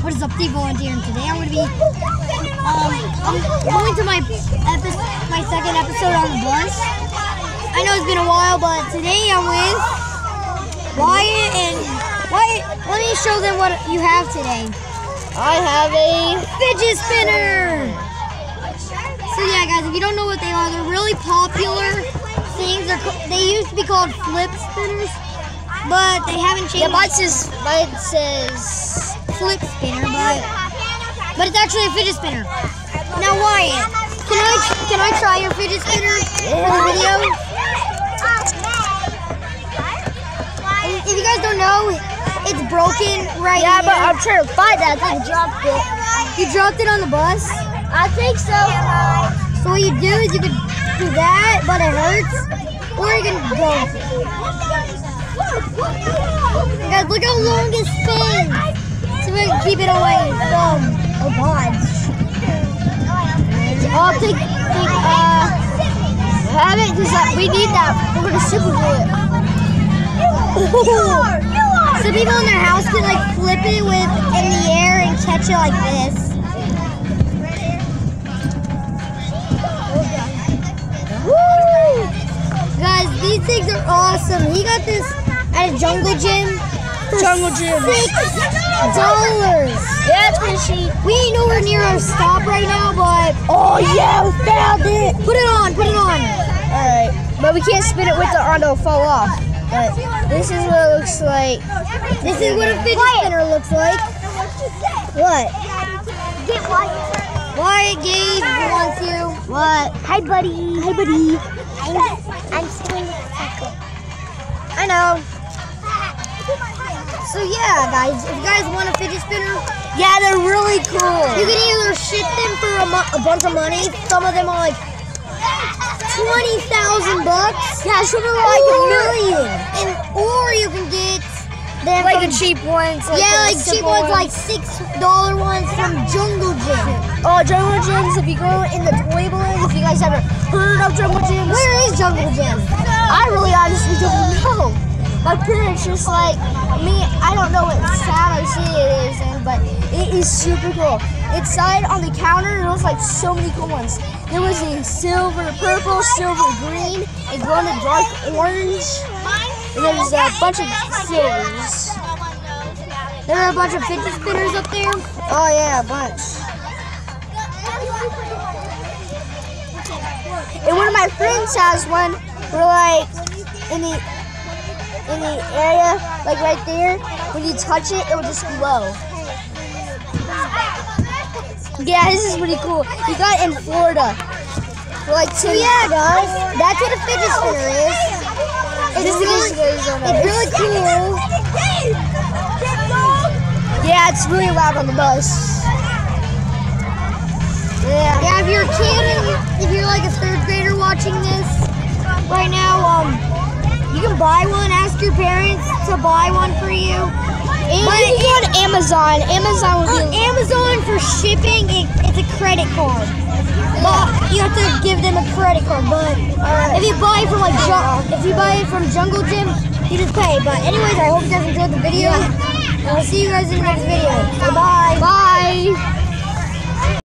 What is up, the volunteer? And today I'm going to be going to my second episode on the bus. I know it's been a while, but today I'm with Wyatt, and Wyatt, let me show them what you have today. I have a fidget spinner. So yeah, guys, if you don't know what they are, they're really popular things. They used to be called flip spinners, but they haven't changed. Yeah, mine says flip spinner, but it's actually a fidget spinner. Now, Wyatt, can I try your fidget spinner for the video? And if you guys don't know, it's broken right here. Yeah, but I'm trying to find that. I dropped it. You dropped it on the bus? I think so. So what you do is you can do that, but it hurts, or you can break it. Guys, look how long it spins. So we can keep it on my thumb. Oh God. I'll have it because we need that. We're gonna super glue it. So people in their house can like flip it in the air and catch it like this. Woo! Guys, these things are awesome. He got this at a jungle gym. Jungle gym. $6. Yeah, it's pretty cheap. We ain't nowhere near our stop right now, but Oh yeah, we found it. put it on. Alright, but we can't spin it with the arm, it'll fall off. But this is what it looks like. This is what a fidget spinner looks like. What? Wyatt Gabe wants you. What? Hi, buddy. Hi, buddy. I'm spinning. I know. So yeah, guys, if you guys want a fidget spinner, Yeah, they're really cool. you can either ship them for a bunch of money. Some of them are like $20,000. Yeah, should be like $1 million. Or you can get them Like from, the cheap ones. Like yeah, the like cheap simple ones, like $6 ones from Jungle Gym. Oh, Jungle Gyms, if you go in the toy balloons, if you guys ever heard of Jungle Gyms. Where is Jungle Gym? I really honestly don't know. My parents just like, I don't know what sad I see it is in, but it is super cool. Inside on the counter, there was like so many cool ones. There was a silver purple, silver green, a glow in the dark orange. And there's a bunch of silvers. There are a bunch of fidget spinners up there. Oh yeah, a bunch. And one of my friends has one where like in the area, like right there, when you touch it, it will just glow. Yeah, this is pretty cool. We got it in Florida. For like 2 years. Yeah, guys, that's what a fidget spinner is. It's really cool. Yeah, it's really loud on the bus. Yeah, if you're a kid and if you're like a 3rd grader watching this right now, you can buy one. Ask your parents to buy one for you. And you can go on Amazon. Amazon would be Amazon for shipping. It's a credit card. But you have to give them a credit card. But if you buy it from from Jungle Gym, you just pay. But anyways, I hope you guys enjoyed the video. And I'll see you guys in the next video. Bye. Bye.